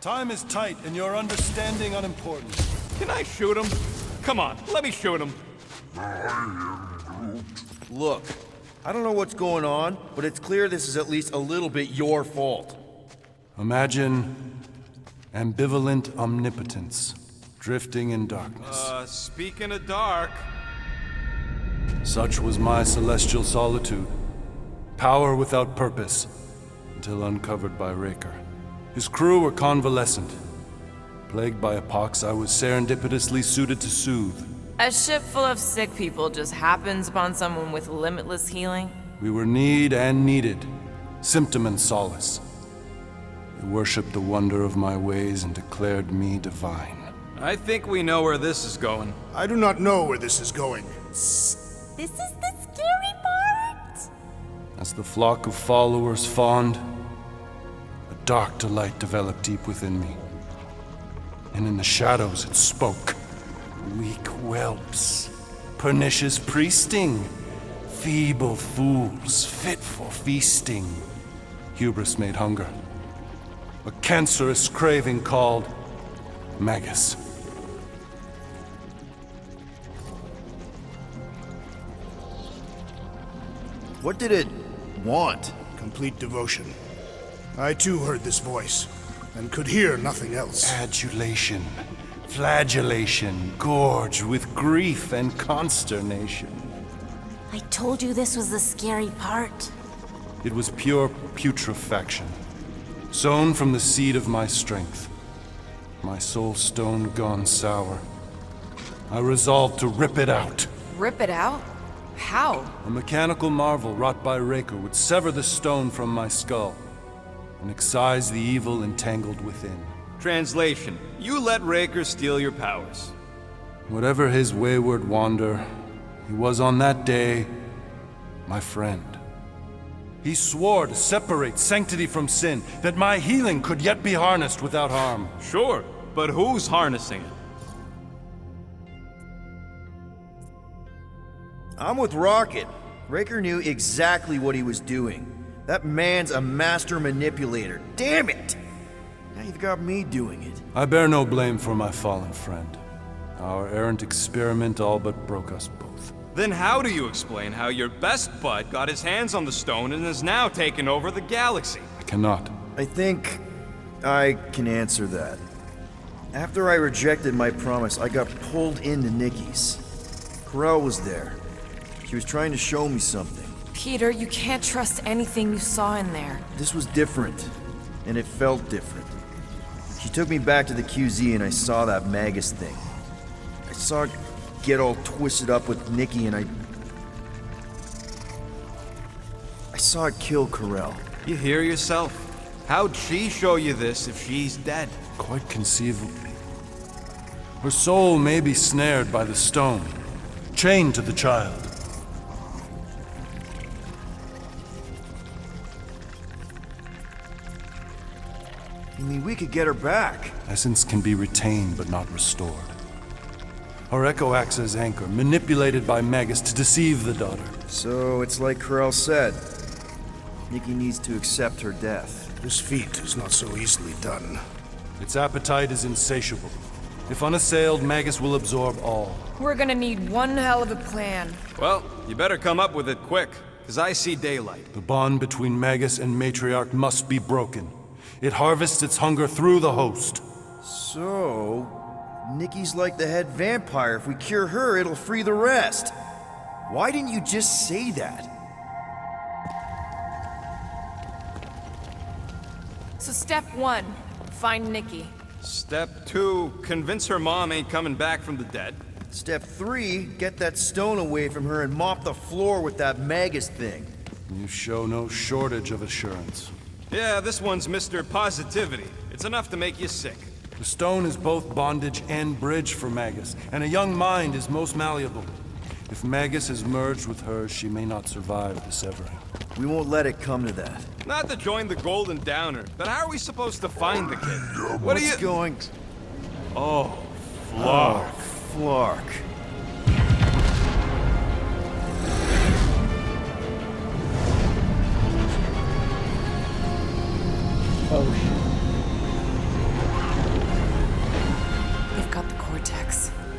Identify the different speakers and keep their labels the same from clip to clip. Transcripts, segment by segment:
Speaker 1: Time is tight and your understanding unimportant.
Speaker 2: Can I shoot him? Come on, let me shoot him.
Speaker 3: Look, I don't know what's going on, but it's clear this is at least a little bit your fault.
Speaker 1: Imagine ambivalent omnipotence, drifting in darkness.
Speaker 2: Speaking of dark...
Speaker 1: Such was my celestial solitude. Power without purpose, until uncovered by Raker. His crew were convalescent. Plagued by a pox, I was serendipitously suited to soothe.
Speaker 4: A ship full of sick people just happens upon someone with limitless healing?
Speaker 1: We were need and needed, symptom and solace. They worshipped the wonder of my ways and declared me divine.
Speaker 2: I think we know where this is going.
Speaker 5: I do not know where this is going.
Speaker 6: This is the scary part!
Speaker 1: As the flock of followers fawned, a dark delight developed deep within me. And in the shadows it spoke. Weak whelps, pernicious priesting, feeble fools fit for feasting. Hubris made hunger. A cancerous craving called Magus.
Speaker 3: What did it want?
Speaker 5: Complete devotion. I too heard this voice, and could hear nothing else.
Speaker 1: Adulation, flagellation, gorged with grief and consternation.
Speaker 6: I told you this was the scary part.
Speaker 1: It was pure putrefaction, sown from the seed of my strength. My soul stone gone sour. I resolved to rip it out.
Speaker 4: Rip it out? How?
Speaker 1: A mechanical marvel wrought by Raker would sever the stone from my skull and excise the evil entangled within.
Speaker 2: Translation: you let Raker steal your powers.
Speaker 1: Whatever his wayward wander, he was on that day my friend. He swore to separate sanctity from sin, that my healing could yet be harnessed without harm.
Speaker 2: Sure, but who's harnessing it?
Speaker 3: I'm with Rocket. Raker knew exactly what he was doing. That man's a master manipulator. Damn it! Now you've got me doing it.
Speaker 1: I bear no blame for my fallen friend. Our errant experiment all but broke us both.
Speaker 2: Then how do you explain how your best bud got his hands on the stone and has now taken over the galaxy?
Speaker 1: I cannot.
Speaker 3: I think I can answer that. After I rejected my promise, I got pulled into Nikki's. Corel was there. She was trying to show me something.
Speaker 4: Peter, you can't trust anything you saw in there.
Speaker 3: This was different, and it felt different. She took me back to the QZ and I saw that Magus thing. I saw it get all twisted up with Nikki and I saw it kill Corel.
Speaker 2: You hear yourself? How'd she show you this if she's dead?
Speaker 1: Quite conceivably. Her soul may be snared by the stone, chained to the child.
Speaker 3: I mean, we could get her back.
Speaker 1: Essence can be retained but not restored. Our echo acts as anchor, manipulated by Magus to deceive the daughter.
Speaker 3: So it's like Corel said. Nikki needs to accept her death.
Speaker 5: This feat is not so easily done.
Speaker 1: Its appetite is insatiable. If unassailed, Magus will absorb all.
Speaker 4: We're gonna need one hell of a plan.
Speaker 2: Well, you better come up with it quick, because I see daylight.
Speaker 1: The bond between Magus and Matriarch must be broken. It harvests its hunger through the host.
Speaker 3: So, Nikki's like the head vampire. If we cure her, it'll free the rest. Why didn't you just say that?
Speaker 4: So step 1, find Nikki.
Speaker 2: Step 2, convince her mom ain't coming back from the dead.
Speaker 3: Step 3, get that stone away from her and mop the floor with that Magus thing.
Speaker 1: You show no shortage of assurance.
Speaker 2: Yeah, this one's Mr. Positivity. It's enough to make you sick.
Speaker 1: The stone is both bondage and bridge for Magus, and a young mind is most malleable. If Magus is merged with hers, she may not survive the severing.
Speaker 3: We won't let it come to that.
Speaker 2: Not to join the Golden Downer, but how are we supposed to find the kid? What are you...
Speaker 3: What's going...
Speaker 2: Oh,
Speaker 3: Flark. Flark.
Speaker 7: Oh shit.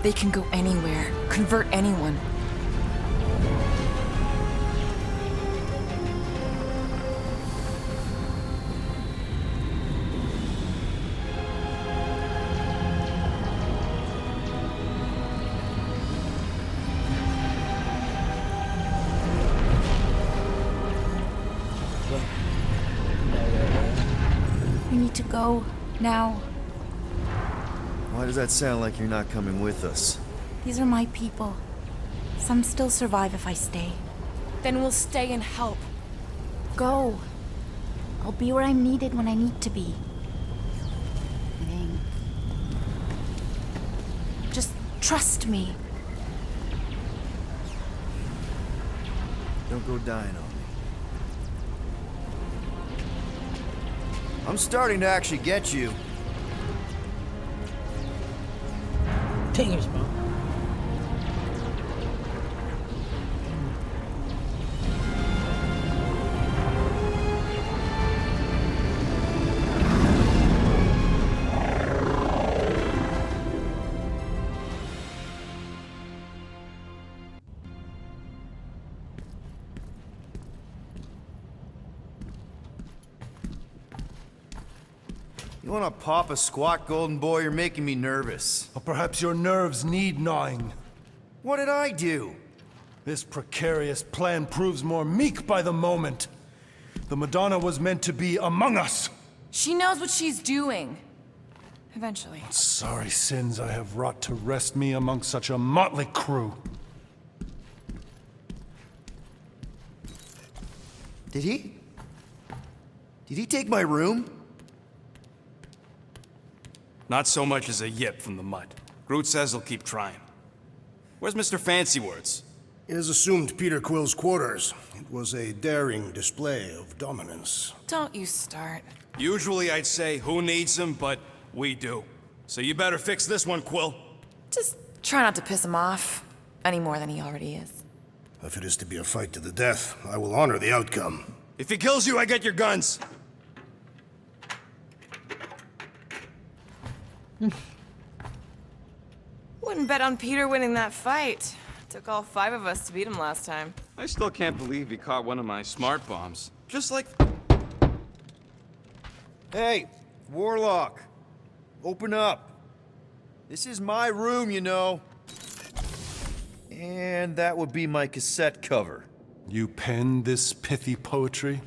Speaker 4: They can go anywhere, convert anyone.
Speaker 6: We need to go now.
Speaker 3: Why does that sound like you're not coming with us?
Speaker 6: These are my people. Some still survive if I stay.
Speaker 4: Then we'll stay and help.
Speaker 6: Go. I'll be where I'm needed when I need to be. Just trust me.
Speaker 3: Don't go dying on me. I'm starting to actually get you.
Speaker 7: Fingers, bro.
Speaker 3: You wanna pop a squat, golden boy? You're making me nervous.
Speaker 1: Or perhaps your nerves need gnawing.
Speaker 3: What did I do?
Speaker 1: This precarious plan proves more meek by the moment. The Madonna was meant to be among us.
Speaker 4: She knows what she's doing. Eventually.
Speaker 1: Sorry sins I have wrought to wrest me among such a motley crew.
Speaker 3: Did he? Did he take my room?
Speaker 2: Not so much as a yip from the mud. Groot says he'll keep trying. Where's Mr. Fancy Words?
Speaker 5: It is assumed Peter Quill's quarters. It was a daring display of dominance.
Speaker 4: Don't you start.
Speaker 2: Usually I'd say, who needs him, but we do. So you better fix this one, Quill.
Speaker 4: Just try not to piss him off any more than he already is.
Speaker 5: If it is to be a fight to the death, I will honor the outcome.
Speaker 2: If he kills you, I get your guns.
Speaker 4: Wouldn't bet on Peter winning that fight. Took all 5 of us to beat him last time.
Speaker 2: I still can't believe he caught one of my smart bombs. Just like...
Speaker 3: Hey, Warlock. Open up. This is my room, you know. And that would be my cassette cover.
Speaker 1: You penned this pithy poetry?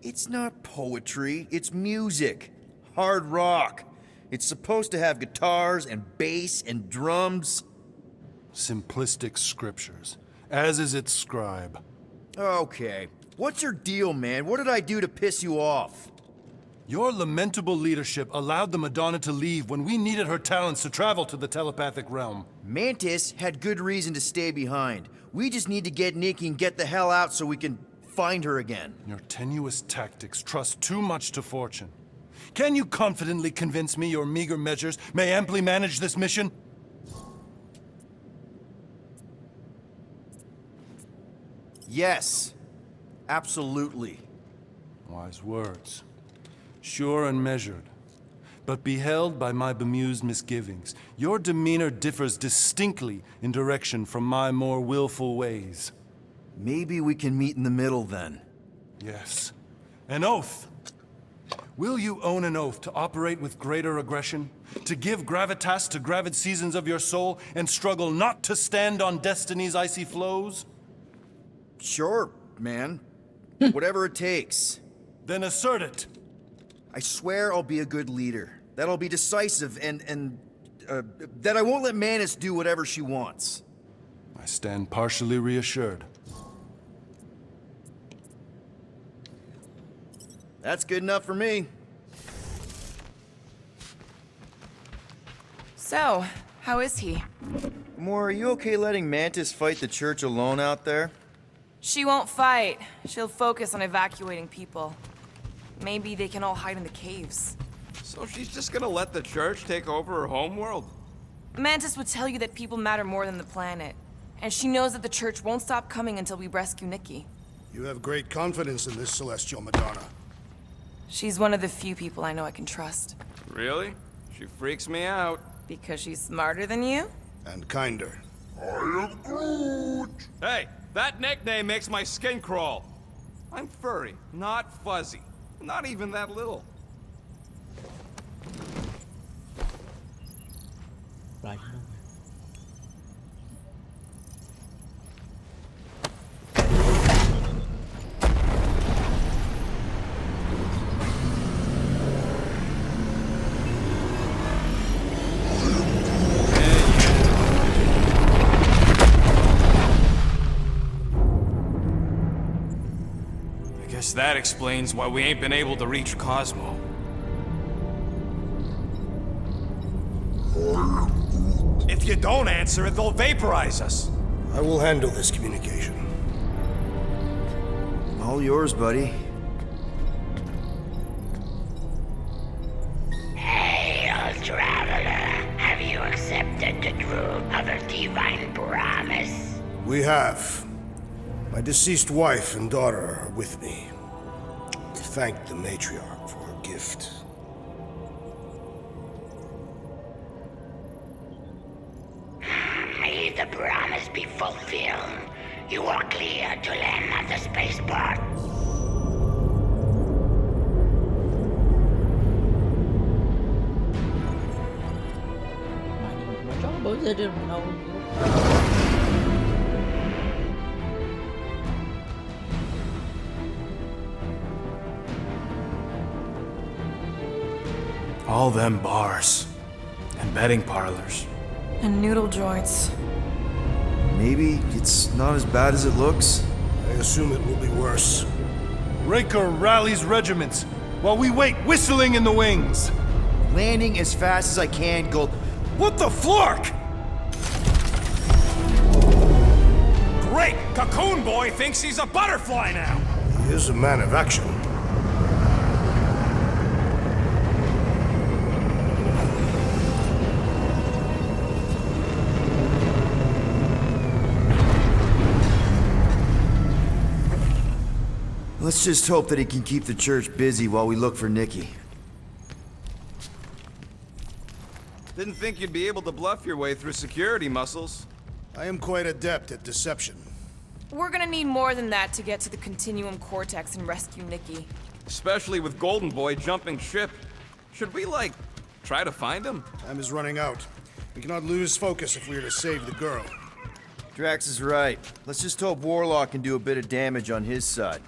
Speaker 3: It's not poetry, it's music. Hard rock. It's supposed to have guitars and bass and drums.
Speaker 1: Simplistic scriptures, as is its scribe.
Speaker 3: Okay. What's your deal, man? What did I do to piss you off?
Speaker 1: Your lamentable leadership allowed the Madonna to leave when we needed her talents to travel to the telepathic realm.
Speaker 3: Mantis had good reason to stay behind. We just need to get Nikki and get the hell out so we can find her again.
Speaker 1: Your tenuous tactics trust too much to fortune. Can you confidently convince me your meager measures may amply manage this mission?
Speaker 3: Yes. Absolutely.
Speaker 1: Wise words. Sure and measured. But beheld by my bemused misgivings, your demeanor differs distinctly in direction from my more willful ways.
Speaker 3: Maybe we can meet in the middle then.
Speaker 1: Yes. An oath! Will you own an oath to operate with greater aggression? To give gravitas to gravid seasons of your soul and struggle not to stand on destiny's icy flows?
Speaker 3: Sure, man. Whatever it takes.
Speaker 1: Then assert it.
Speaker 3: I swear I'll be a good leader. That I'll be decisive and that I won't let Mantis do whatever she wants.
Speaker 1: I stand partially reassured.
Speaker 3: That's good enough for me.
Speaker 4: So, how is he?
Speaker 3: Gamora, are you okay letting Mantis fight the church alone out there?
Speaker 4: She won't fight. She'll focus on evacuating people. Maybe they can all hide in the caves.
Speaker 2: So she's just gonna let the church take over her homeworld?
Speaker 4: Mantis would tell you that people matter more than the planet. And she knows that the church won't stop coming until we rescue Nikki.
Speaker 5: You have great confidence in this celestial Madonna.
Speaker 4: She's one of the few people I know I can trust.
Speaker 2: Really? She freaks me out.
Speaker 4: Because she's smarter than you?
Speaker 5: and kinder.
Speaker 2: Hey, that nickname makes my skin crawl. I'm furry, not fuzzy. Not even that little.
Speaker 7: Right.
Speaker 2: I guess that explains why we ain't been able to reach Cosmo. If you don't answer it, they'll vaporize us.
Speaker 5: I will handle this communication.
Speaker 3: All yours, buddy.
Speaker 8: Hail, traveler. Have you accepted the truth of a divine promise?
Speaker 5: We have. My deceased wife and daughter are with me. Thank the matriarch for her gift.
Speaker 8: May the promise be fulfilled. You are clear to land at the spaceport.
Speaker 7: Mà chó bữa giờ đừng đâu.
Speaker 2: All them bars. And betting parlors.
Speaker 4: And noodle joints.
Speaker 3: Maybe it's not as bad as it looks.
Speaker 5: I assume it will be worse.
Speaker 1: Raker rallies regiments while we wait whistling in the wings.
Speaker 3: Landing as fast as I can, Gold. What the flark?
Speaker 2: Great! Cocoon Boy thinks he's a butterfly now!
Speaker 5: He is a man of action.
Speaker 3: Let's just hope that he can keep the church busy while we look for Nikki.
Speaker 2: Didn't think you'd be able to bluff your way through security muscles.
Speaker 5: I am quite adept at deception.
Speaker 4: We're gonna need more than that to get to the Continuum Cortex and rescue Nikki.
Speaker 2: Especially with Golden Boy jumping ship. Should we, like, try to find him?
Speaker 5: Time is running out. We cannot lose focus if we are to save the girl.
Speaker 3: Drax is right. Let's just hope Warlock can do a bit of damage on his side.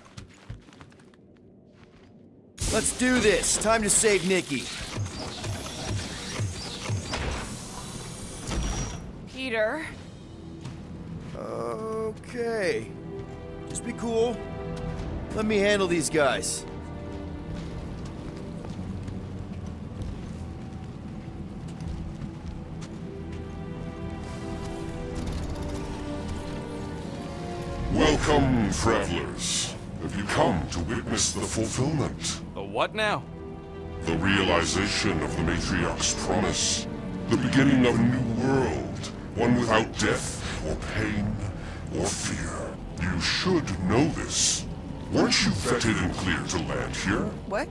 Speaker 3: Let's do this. Time to save Nikki.
Speaker 4: Peter?
Speaker 3: Okay. Just be cool. Let me handle these guys.
Speaker 9: Welcome, travelers. Have you come to witness the fulfillment?
Speaker 2: The what now?
Speaker 9: The realization of the Matriarch's promise. The beginning of a new world. One without death, or pain, or fear. You should know this. Weren't you vetted and cleared to land here?
Speaker 4: What?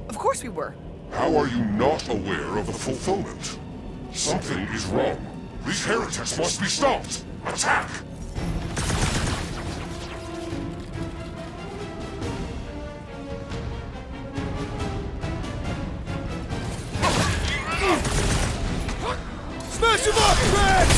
Speaker 4: Of course we were.
Speaker 9: How are you not aware of the fulfillment? Something is wrong. These heretics must be stopped! Attack!
Speaker 3: Smash him up, Drax!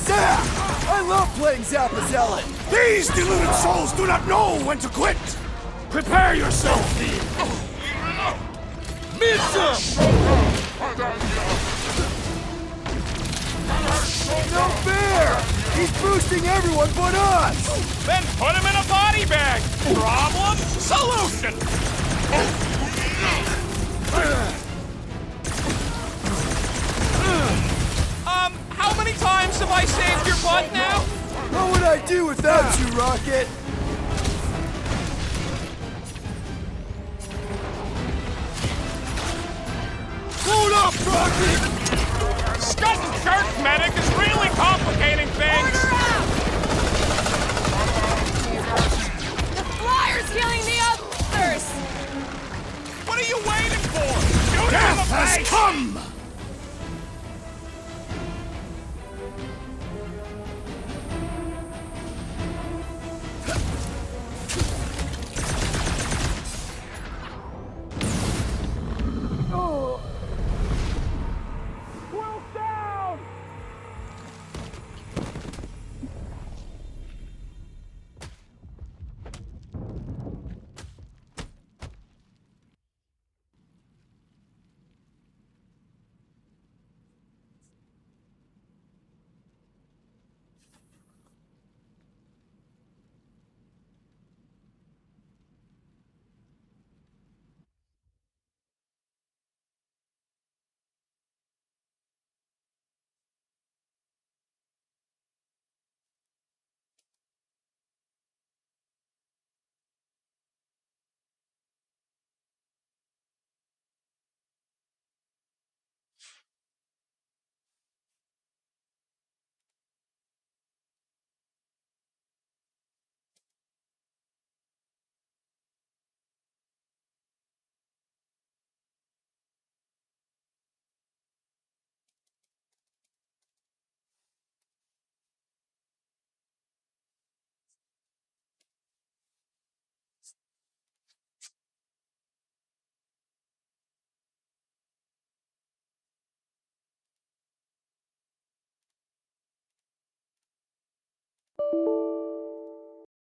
Speaker 3: Zap! I love playing Zappazellan!
Speaker 5: These deluded souls do not know when to quit! Prepare yourself!
Speaker 3: Mitsa! No fair! He's boosting everyone but us!
Speaker 2: Then put him in a body bag! Problem? Solution! How many times have I saved your butt now?
Speaker 3: What would I do without you, Rocket? Hold up, Rocket!
Speaker 2: Scut and Jerk Medic is really complicating things!
Speaker 4: The flyer's killing the others!